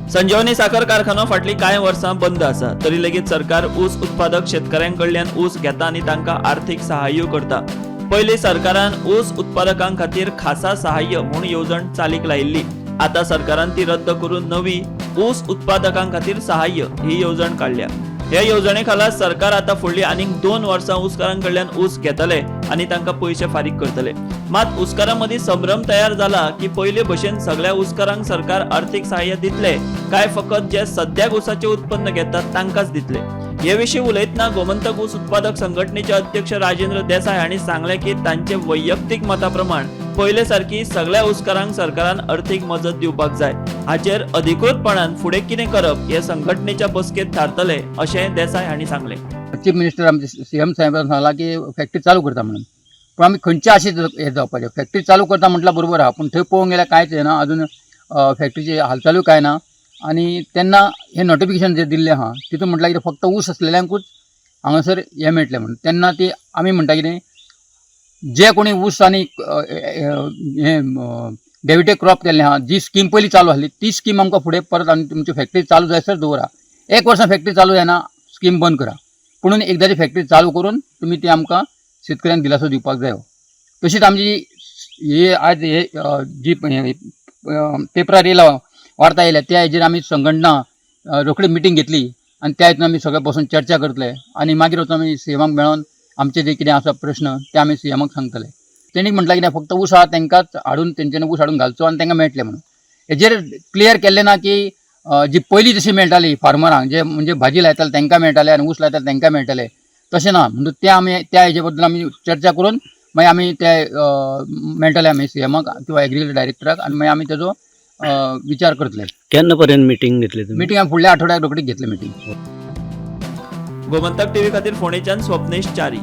संजीवनी साखर कारखानो फाटली कांय वर्सां बंद आसा, तरी लेगीत सरकार ऊस उत्पादक शेतकऱ्यांकडल्यान ऊस घेता आनी तांकां आर्थीक सहाय्य करता। पयलीं सरकारान ऊस उत्पादकां खातीर खासा सहाय्य म्हूण येवजण चालीक लायिल्ली। आतां सरकारान ती रद्द करून नवी ऊस उत्पादकां खातीर सहाय्य ही येवजण काडल्या। ह्या येवजणे खाला सरकार आतां फुडलीं आनीक 2 वर्सां ऊसकारांकडल्यान ऊस घेतले आनी तांकां पयशे फारीक करतले। मात ऊसकारां मदीं संभ्रम तयार जाला की पयले भशेन सगळ्या ऊसकारांक सरकार आर्थीक सहाय्य दितले काय फकत जे सद्याक ऊसाचे उत्पन्न घेतात तांकांच दितले। हे विशीं उलयतना गोमंतक ऊस उत्पादक संघटनेचे अध्यक्ष राजेंद्र देसाय हांणी सांगलें की तांचे वैयक्तीक मता प्रमाण पयले सारकी सगळ्या ऊसकारांक सरकारान अर्थीक मजत दिवपाक जाय। हाचेर अधिकृतपणान फुडें कितें करप हे संघटनेच्या बसकेत थारतले अशें देसाय हांणी सांगलें। चीफ मिनिस्टर आमचे सीएम साहेबान सांगला की फॅक्टरी चालू करता म्हणून, पण आमी खंयच्या आशेत हे जावपाचें। फॅक्टरी चालू करता म्हटल्यार बरोबर आहा, पण थंय पळोवंक गेल्यार कांयच येना, अजून फॅक्टरीची हालचालूय काय ना। आनी तेन्ना हे नोटिफिकेशन जे दिल्लें आहा तितून म्हटल्यार कितें फक्त ऊस असलेल्यांकूच हांगासर हे मेळटलें म्हणून। तेन्ना ती आमी म्हणटा कितें, जे कोणी ऊस आनी हे डेबिटेड क्रॉप केल्लें आहा, जी स्कीम पयलीं चालू आसली ती स्कीम आमकां फुडें परत आनी तुमची फॅक्टरी चालू जायसर दवरा। 1 वर्सां फॅक्टरी चालू जायना, स्कीम बंद करा, पुणून एकदाची फॅक्टरी चालू करून तुमी ती आमकां शेतकऱ्यांक दिलासो दिवपाक जायो। तशीच आमची ही आज हे जी पेपरार येयला वार्ता येयल्या त्या हेजेर आमी संघटना रोखडी मिटींग घेतली आनी त्या हितून आमी सगळे बसून चर्चा करतले आनी मागीर वचून आमी सीएमाक मेळोन आमचे जे कितें आसा प्रश्न ते आमी सीएमाक सांगतले। तेणी म्हटलें कितें फक्त ऊस आहा तांकांच हाडून तेंच्यांनी ऊस हाडून घालचो आनी तांकां मेळटलें म्हणून। हेजेर क्लियर केल्लें ना की जी पयलीं जशी मेळटाली फार्मरांक, जे म्हणजे भाजी लायताले तांकां मेळटाले आनी ऊस लायताले तांकां मेळटाले, तशें ना म्हणून ते आमी त्या हेजे बद्दल आमी चर्चा करून मागीर आमी ते मेळटले आमी सीएमाक किंवा एग्रीकल्चर डायरेक्टराक आनी मागीर आमी तेजो विचार करतले। केन्ना पर्यंत मिटींग घेतली तुमी? मिटींग आमी फुडल्या आठवड्याक रोखडीच घेतली मिटींग। गोमंतक टीव्ही खातीर फोंडेच्यान स्वप्नेश च्यारी।